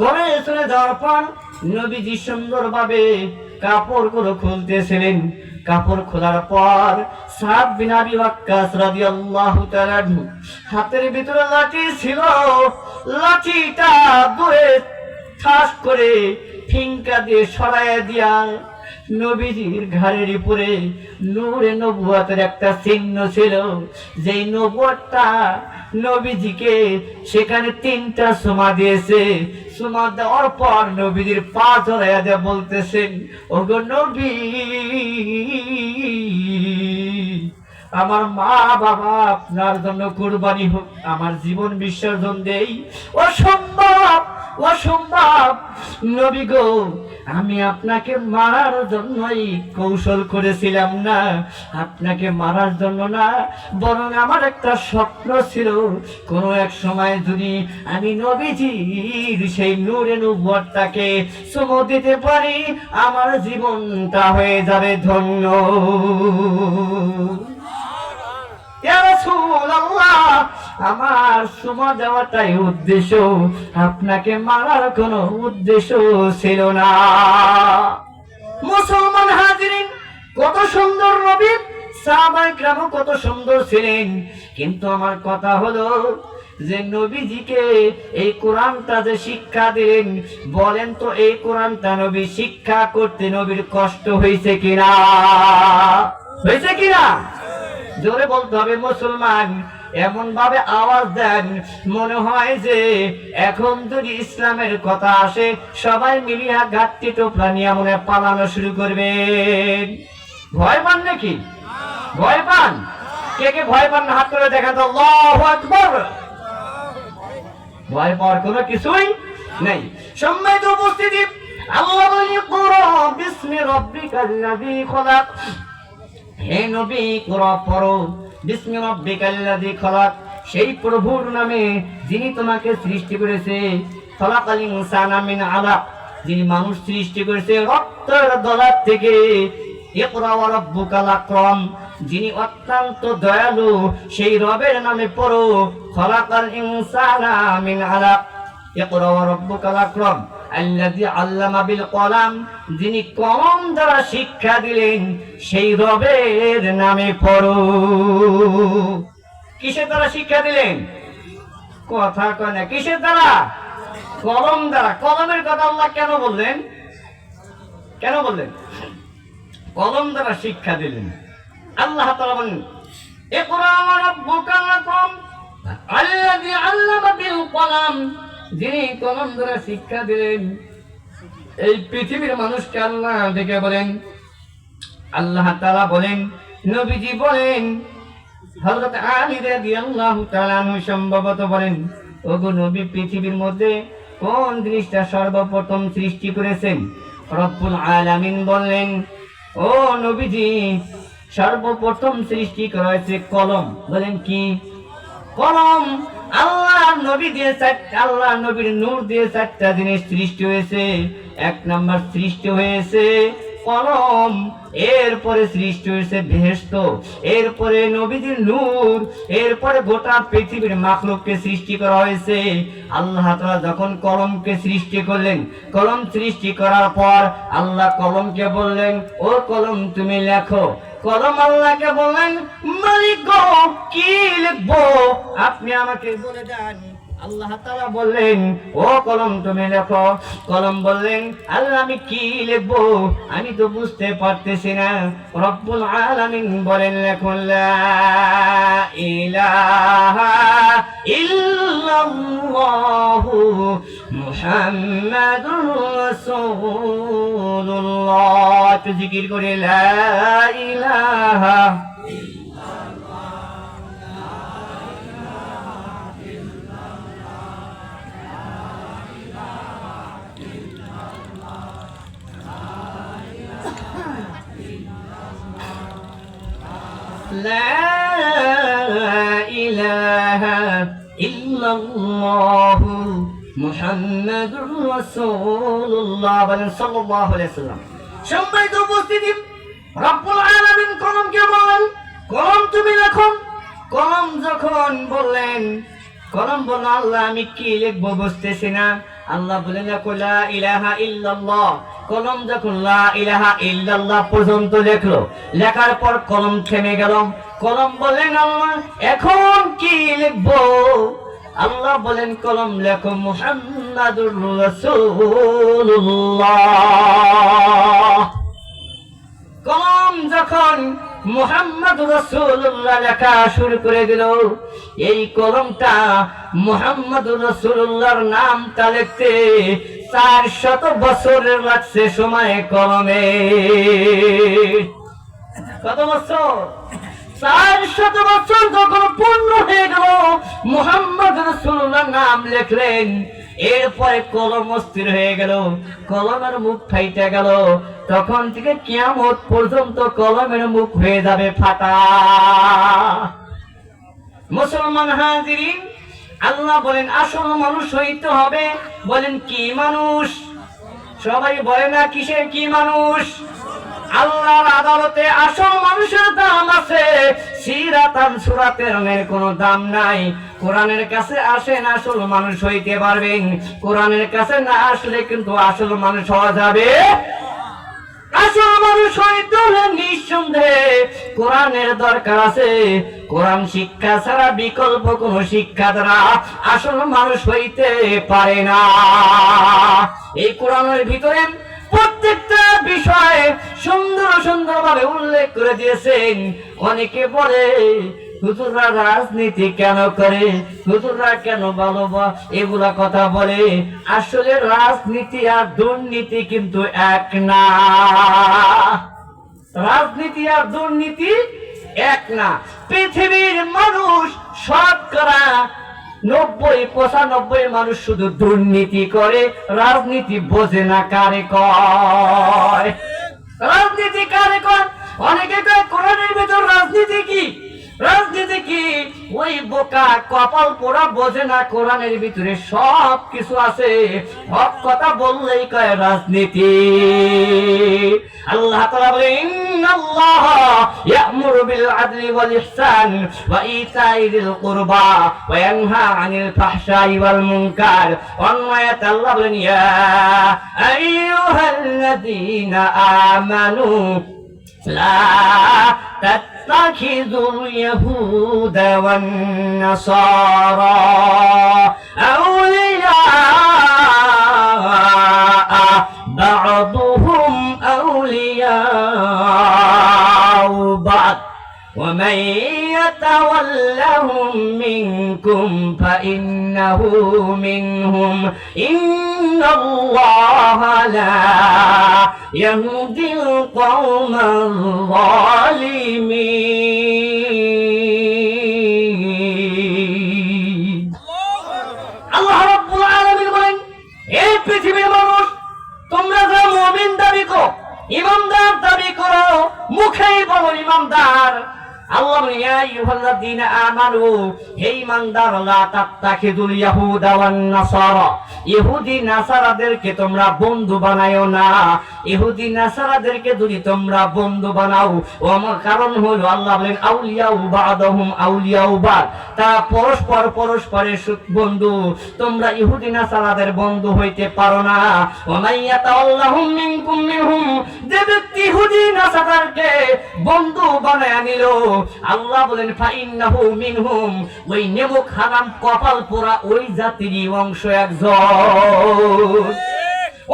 ঘরে চলে যাওয়ার পর নবীজি সুন্দরভাবে কাপড়গুলো খুলতেছিলেন। কাপড় খোলার পর সাদ বিন আবি ওয়াক্কাস রাদিয়াল্লাহু তাআলা হাতের ভিতরে লাঠি ছিল, লাঠিটা দূরে ঠাস করে ফিঙ্কা দিয়ে সরাইয়া দিয়া নবীজির ঘাড়ের উপরে নূরে নবুয়তের একটা চিহ্ন ছিল, যেই নবুয়তটা নবীজিকে সেখানে 3টা সুমা দিয়েছে। সুমা দেওয়ার পর নবীজির পা ধরাইয়া দিয়ে বলতেছেন, ওগো নবী, আমার মা বাবা আপনার জন্য কুরবানি হোক, আমার জীবন বিসর্জন দেই। অসম্ভব, অসম্ভব নবী গো, আমি আপনাকে মারার জন্যই কৌশল করেছিলাম না, আপনাকে মারার জন্য না, বরং আমার একটা স্বপ্ন ছিল, কোন এক সময় যদি আমি নবীজির সেই নূরে নবুয়তটাকে চুমু দিতে পারি, আমার জীবনটা হয়ে যাবে ধন্য। ইয়া রাসূলুল্লাহ, আমার সুমা দেওয়াটাই উদ্দেশ্য, আপনাকে মারার কোনো উদ্দেশ্য ছিল না। মুসলমান হাজিরিন, কত সুন্দর নবী, সাহাবায়ে কেরাম কত সুন্দর ছিলেন, কিন্তু আমার কথা হলো যে নবীজিকে এই কোরআনটা যে শিক্ষা দিলেন, বলেন তো এই কোরআনটা নবী শিক্ষা করতে নবীর কষ্ট হয়েছে কিনা? হয়েছে কিনা? জোরে বলতে হবে মুসলমান। এমন ভাবে আওয়াজ দেন মনে হয় যে এখন যদি ইসলামের কথা আসে সবাই মিলিয়া ঘাটতি টোপলা নিয়ে মনে পালানো শুরু করবেন। ভয় পান নাকি? ভয় পান? কে কে ভয় পান হাত করে দেখা তো। আল্লাহু আকবার। ভয় পাওয়ার কোনো কিছুই নেই। সম্মানিত উপস্থিতি, আল্লাহ বলেন, ইকরা বিসমি রাব্বিকাল্লাযী খলাক। হে নবী, কোরআন পড়ো, বিসমি রাব্বিকাল্লাযী খলাক, সেই প্রভুর নামে যিনি তোমাকে সৃষ্টি করেছে। খলাকাল ইনসানা মিন আলাক, যিনি মানুষ সৃষ্টি করেছে রক্তের দলার থেকে। ইকরা ওয়া রাব্বুকাল আকরাম, যিনি অত্যন্ত দয়ালু, সেই রবের নামে পড়ো। খলাকাল ইনসানা মিন আলাক, ইকরা ওয়া রাব্বুকাল আকরাম আল্লাযী আল্লামা বিল কলাম, যিনি কলম দ্বারা শিক্ষা দিলেন, সেই রবের নামে পড়ো। কিসের দ্বারা শিক্ষা দিলেন? কথা কয় না। কিসের দ্বারা? কলম দ্বারা। কলমের কথা আল্লাহ কেন বললেন? কেন বললেন? কলম দ্বারা শিক্ষা দিলেন। আল্লাহ তাআলা বলেন, ইকরা ওয়া রাব্বুকাল আকরাম আল্লাযী আল্লামা বিল কলাম, যিনি কলম দ্বারা শিক্ষা দিলেন। এই পৃথিবীর মানুষকে আল্লাহ ডেকে বলেন, আল্লাহ তাআলা বলেন, নবীজি বলেন, হযরত আলী রাদিয়াল্লাহু তাআলা আনহু সম্ভবত বলেন, ওগো নবী, পৃথিবীর মধ্যে কোন জিনিসটা সর্বপ্রথম সৃষ্টি করেছেন? রব্বুল আলামিন বললেন, ও নবীজি, সর্বপ্রথম সৃষ্টি করা হয়েছে কলম। বলেন কি? কলম। আল্লাহ নবী দিয়ে আল্লাহ নবীর নূর দিয়ে 4টা জিনিস সৃষ্টি হয়েছে। 1 নাম্বার সৃষ্টি হয়েছে কলম, এরপরে সৃষ্টি হয়েছে বেহেশত, এরপরে নবীজির নূর, এরপরে গোটা পৃথিবীর মাখলুককে সৃষ্টি করা হয়েছে। আল্লাহ তাআলা যখন কলমকে সৃষ্টি করলেন, কলম সৃষ্টি করার পর আল্লাহ কলমকে বললেন, ও কলম তুমি লেখো। কলম আল্লাহকে বললেন, মালিক গো, কি লিখবো আপনি আমাকে বলে দেন। আল্লাহ তাআলা বললেন, ও কলম তুমি লেখো। কলম বললেন, আল্লাহ আমি কি লিখবো, আমি তো বুঝতে পারতেছি না। রব্বুল আলামিন বলেন, লেখো লা ইলাহা ইল্লাল্লাহু মুহাম্মাদুর রাসূলুল্লাহ। তো জিকির করে লা ইলাহা লা ইলাহা ইল্লাল্লাহু মুহাম্মাদুর রাসূলুল্লাহ সাল্লাল্লাহু আলাইহি ওয়াসাল্লাম। সম্মানিত উপস্থিতি, রব্বুল আলামিন কলমকে বলেন, কলম তুমি লেখো। কলম যখন বললেন, কলম বলল, আল্লাহ আমি কি লিখবো বুঝতেছি না। আল্লাহ বলেন, লা ইলাহা ইল্লাল্লাহ। কলম যখন লা ইলাহা ইল্লাল্লাহ পর্যন্ত লেখলো, লেখার পর কলম থেমে গেল। কলম বললেন, আল্লাহ এখন কি লিখবো? আল্লাহ বলেন কলম লেখো মুহাম্মাদুর রাসূলুল্লাহ। কলম যখন মুহাম্মাদুর রাসূলুল্লাহ লেখা শুরু করে দিল, এই কলমটা মুহাম্মাদুর রাসূলুল্লাহর নামটা লিখতে 400 বছর লাগছে সময় কলমে। কত বছর? 400 বছর যখন পূর্ণ হয়ে গেল, মুহাম্মদ রাসূলুল্লাহ নাম লিখলেন, এরপরে কলম অস্থির হয়ে গেল, কলমের মুখ ফাইটে গেল। তখন থেকে কিয়ামত পর্যন্ত কলমের মুখ হয়ে যাবে ফাটা। মুসলমান হাজিরিন, আল্লাহ বলেন আসল মানুষ হইতে হবে। বলেন কি মানুষ? সবাই বলে না কিসের কি মানুষ? আল্লাহর আদালতে আসল মানুষের দাম আছে, সিরাতান সুরাতের কোনো দাম নাই। কোরআনের কাছে আসেন, আসল মানুষ হইতে পারবেন। কোরআনের কাছে না আসলে কিন্তু আসল মানুষ হওয়া যাবে। আসল মানুষ হইতে হলে নিঃসন্দেহে কোরআনের দরকার আছে। কোরআন শিক্ষা ছাড়া বিকল্প কোন শিক্ষা দ্বারা আসল মানুষ হইতে পারে না। এই কোরআনের ভিতরে প্রত্যেকটা বিষয় সুন্দর সুন্দর ভাবে উল্লেখ করে দিয়েছেন। অনেকে বলে হুজুররা রাজনীতি কেন করে, হুজুররা কেন ভালো এগুলা কথা বলে। আসলে রাজনীতি আর দুর্নীতি কিন্তু এক না। রাজনীতি আর দুর্নীতি এক না। পৃথিবীর মানুষ শতকরা 90-95 মানুষ শুধু দুর্নীতি করে, রাজনীতি বোঝে না কারে কয়। রাজনীতি কারে কয়? অনেকে কয় কোরআনের ভিতর রাজনীতি কি, রাজনীতি কি। ওই বোকা কপাল পোড়া বোঝে না কোরআনের ভিতরে সব কিছু আছে। হক কথা বললেই কয় রাজনীতি। আল্লাহ তাআলা বলেন ইন্নাল্লাহা ইয়া'মুরু বিল আদলি ওয়াল ইহসান ওয়া ইতাই যিল কুরবা ওয়া ইয়ানহা আনিল ফাহশাই ওয়াল মুনকার। অন্যায়ত আল্লাহ বলেন ইয়া আইয়ুহাল্লাযীনা আমানু লা تتخذوا اليهود والنصارى أولياء بعضهم أولياء بعض ومن يتولهم منكم فإنه منهم إن الله لا يهدي القوم الظالمين। আল্লাহ রাব্বুল আলামিন বলেন, এই পৃথিবীর মানুষ তোমরা যা মুমিন দাবি করো, ইমানদার দাবি করো, মুখেই বলো ইমানদার। আল্লাহ ইয়া আইয়ুহাল্লাযীনা আমানু, হে ঈমানদার, লা তাত্তাখিযুল ইয়াহুদা ওয়ান নাসারা, ইহুদি নাসারাদেরকে তোমরা বন্ধু বানায়ো না। ইহুদি নাসারাদেরকে যদি তোমরা বন্ধু বানাও, ওর কারণ হলো আল্লাহ বলেন আউলিয়াউ বা'দুহুম আউলিয়াউ বা'দ, তারা পরস্পর পরস্পরের বন্ধু। তোমরা ইহুদি নাসারাদের বন্ধু হইতে পারো না। ওয়া মাইয়াতাল্লাহুম মিনকুম মিনহুম, যে ব্যক্তি ইহুদি নাসারাদেরকে বন্ধু বানায় নিল, আল্লাহ বলেন ফাইন্নাহু মিনহুম, ওই নেমুক হারাম কপাল পোড়া ওই জাতিরই অংশ একজন।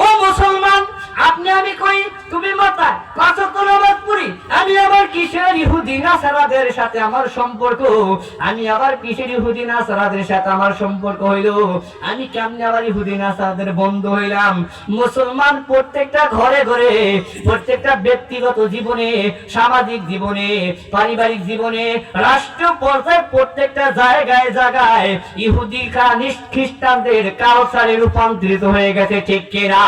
ও মুসলমান, আপনি আমি কই তুমি মাতায় 5 ওয়াক্ত নামাজ পড়ি, আমি আবার কিসের ইহুদি নাসারাদের সাথে আমার সম্পর্ক? আমি আবার কিসের ইহুদি নাসারাদের সাথে আমার সম্পর্ক হইল? আমি কেমনে আবার ইহুদি নাসারাদের বন্ধু হইলাম? মুসলমান প্রত্যেকটা ঘরে ঘরে, প্রত্যেকটা ব্যক্তিগত জীবনে, সামাজিক জীবনে, পারিবারিক জীবনে, রাষ্ট্র পর্যায়ে প্রত্যেকটা জায়গায় জায়গায় ইহুদি খ্রিস্টানদের কালচারে রূপান্তরিত হয়ে গেছে, ঠিক কিনা?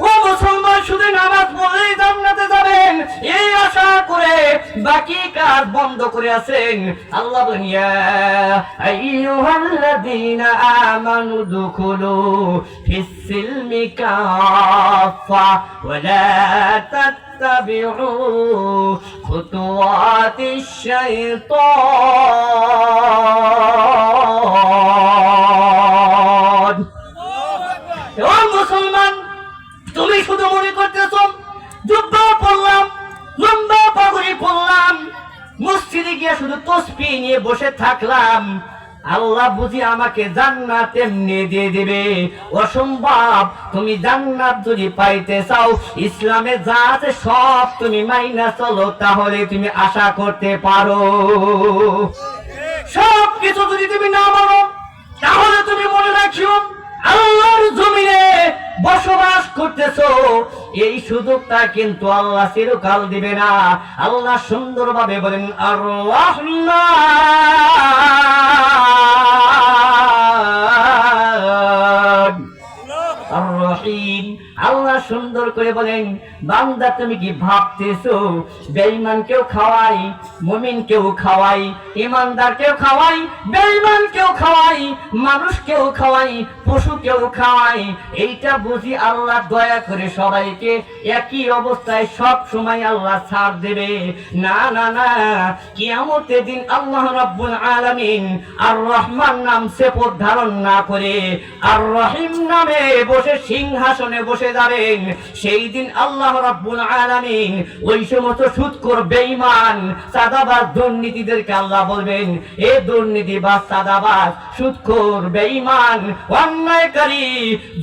ও মুসলমান, শুধু নামাজ পড়লেই জান্নাতে যাবেন এই আশা করে বাকি কাজ বন্ধ করে আছেন। আল্লাহ বলেন ইয়া আইয়ুহাল্লাযীনা আমানু দুখুলু ফিস সিলমি কাফা ওয়া লা তাত্তাবিউ খুতুওয়াতিশ শাইতান। ও মুসলমান, তুমি শুধু মনে করতেছ জুব্বা পড়লাম, লম্বা পাগড়ি পড়লাম, মসজিদে গিয়ে শুধু তাসবিহ নিয়ে বসে থাকলাম, আল্লাহ বুঝি আমাকে জান্নাত এমনি দিয়ে দিবে? অসম্ভব। তুমি জান্নাত যদি পাইতে চাও, ইসলামে যা আছে সব তুমি মাইনা চলো, তাহলে তুমি আশা করতে পারো। সব কিছু যদি তুমি না মানো, তাহলে তুমি মনে রাখিও আল্লাহর জমিনে বসবাস করতেছো, এই সুযোগটা কিন্তু আল্লাহ চিরকাল দিবে না। আল্লাহ সুন্দরভাবে বলেন আর রহমান আর রহিম। আল্লাহ সুন্দর করে বলেন, বান্দা তুমি কি ভাবতেছো বেঈমান কেউ খাওয়াই, মুমিন কেউ খাওয়াই, ইমানদার কেউ খাওয়াই, বেঈমান কেউ খাওয়াই, মানুষ কেউ খাওয়াই, পশু কেউ খাওয়াই? এইটা বুঝি আল্লাহ দয়া করে সবাইকে একই অবস্থায় সব সময় আল্লাহ ছাড় দেবে? না না না, কিয়ামতের দিন আল্লাহ রাব্বুল আলামিন আর রহমান নাম সেপদ ধারণ না করে আর রহিম নামে বসে সিংহাসনে বসে যাবেন। সেই দিন আল্লাহ রাব্বুল আলামিন ওই সমস্ত সুদখোর বেঈমান সাদাবাজ দুর্নীতিদেরকে আল্লাহ বলবেন, এ দুর্নীতিবাজ সাদাবাজ সুদখোর বেঈমান অন্যায়কারী,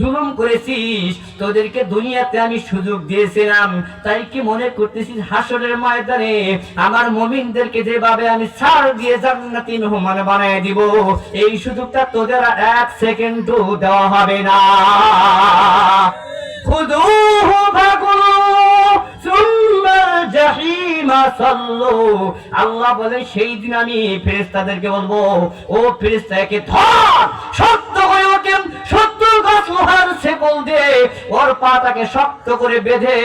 জুলুম করেছিস, তোদেরকে দুনিয়াতে আমি সুযোগ দিয়েছিলাম, তাই কি মনে করতেছিস হাসরের ময়দানে আমার মুমিনদেরকে যেভাবে আমি ছাড় দিয়ে জান্নাতি মেহমান বানায় দিব, এই সুযোগটা তোদের এক সেকেন্ডও দেওয়া হবে না। খুদুহু ফাকুলু সুম্মাল জাহিমা সাল্লু। আল্লাহ বলে সেই দিন আমি ফেরেশতাদেরকে বলবো, ও ফেরেশতাকে ধর, শক্ত করে ওকে 70 গাছ লোহার শেকল দিয়ে ওর পাটাকে শক্ত করে বেঁধে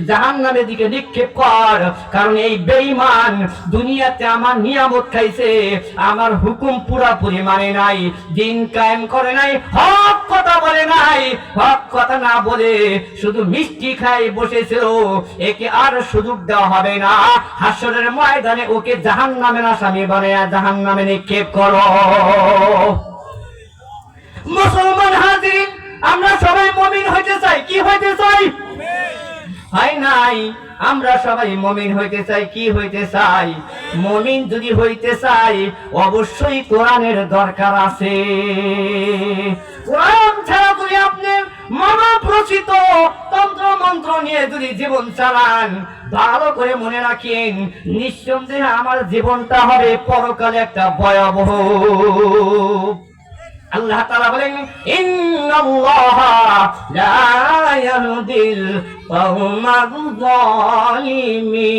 জাহান্নামের দিকে নিক্ষেপ কর। কারণ এই বেঈমান দুনিয়াতে আমার নিয়ামত খাইছে, আমার হুকুম পুরাপুরি মানে নাই, দিন কায়েম করে নাই, হক কথা বলে নাই, হক কথা না বলে শুধু মিষ্টি খাই বসেছিল, একে আর সুযোগ দেওয়া হবে না। হাসরের ময়দানে ওকে জাহান্নামের আসামি বানায়া জাহান্নামে নিক্ষেপ করো। মুসলমান হাজির, আমরা সবাই মুমিন হইতে চাই। কি হইতে চাই? হয় নাই, আমরা সবাই মুমিন হইতে চাই। কি হইতে চাই? মুমিন যদি হইতে চাই, অবশ্যই কোরআনের দরকার আছে। কোরআন ছাড়া যদি আপনি মানবরচিত তন্ত্র মন্ত্র নিয়ে যদি জীবন চালান, ভালো করে মনে রাখেন, নিঃসন্দেহে আমার জীবনটা হবে পরকালে একটা ভয়াবহ। আল্লাহ তাআলা বলেন, ইন্নাল্লাহা লা ইয়াহদিল কওমাজ যালিমিন।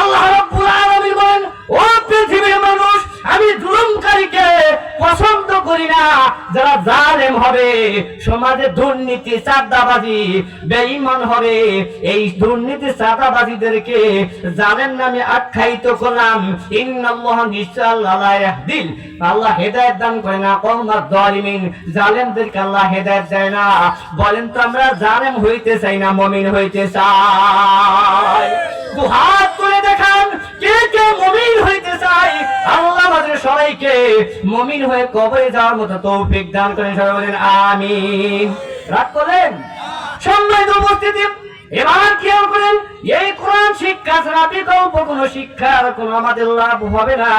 আল্লাহ রাব্বুল আলামিন বলেন, ও পৃথিবীর মানুষ, আমি জুলুমকারীকে পছন্দ করি না। যারা জালেম হবে, সমাজে দুর্নীতি চাঁদাবাজি বেঈমান হবে, এই দুর্নীতি চাঁদাবাজিদেরকে জালেম নামে আখ্যায়িত করলাম। ইন্নাল্লাহ নিশ্চয় আল্লাহ লা ইয়াহদিল, আল্লাহ হেদায়েত দান করে না কওমাজ যালিমিন, জালেমদেরকে আল্লাহ হেদায়েত দেয় না। বলেন তো আমরা জালেম হইতে চাই না মুমিন হইতে চাই? দুহাত করে দেখান কে কে মুমিন হইতে চাই। আল্লাহ আমাদের সবাইকে মুমিন হয়ে কবরে যাওয়ার মতো তৌফিক দান করেন। সবাই বলেন আমিন। রাগ করলেন? সম্মানিত উপস্থিতি, এবার খেয়াল করেন, এই কোরআন শিক্ষা ছাড়া বিকল্প কোন শিক্ষার কোন আমাদের লাভ হবে না।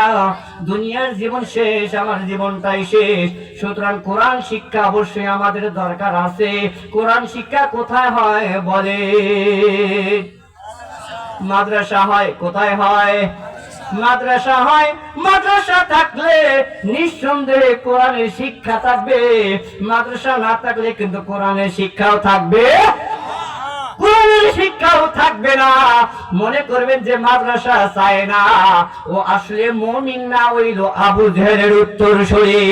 দুনিয়ার জীবন শেষ, আমার জীবনটাই শেষ। সুতরাং কোরআন শিক্ষা অবশ্যই আমাদের দরকার আছে। কোরআন শিক্ষা কোথায় হয় বলে? মাদ্রাসা হয়। কোথায় হয়? মাদ্রাসা হয়। মাদ্রাসা থাকলে নিঃসন্দেহে কোরআনের শিক্ষা থাকবে, মাদ্রাসা না থাকলে কিন্তু কোরআনের শিক্ষাও থাকবে, কোরআনের শিক্ষাও থাকবে না। মনে করবেন যে মাদ্রাসা চায় না, ও আসলে মুমিন না, হইল আবু জেহেলের উত্তরসূরি।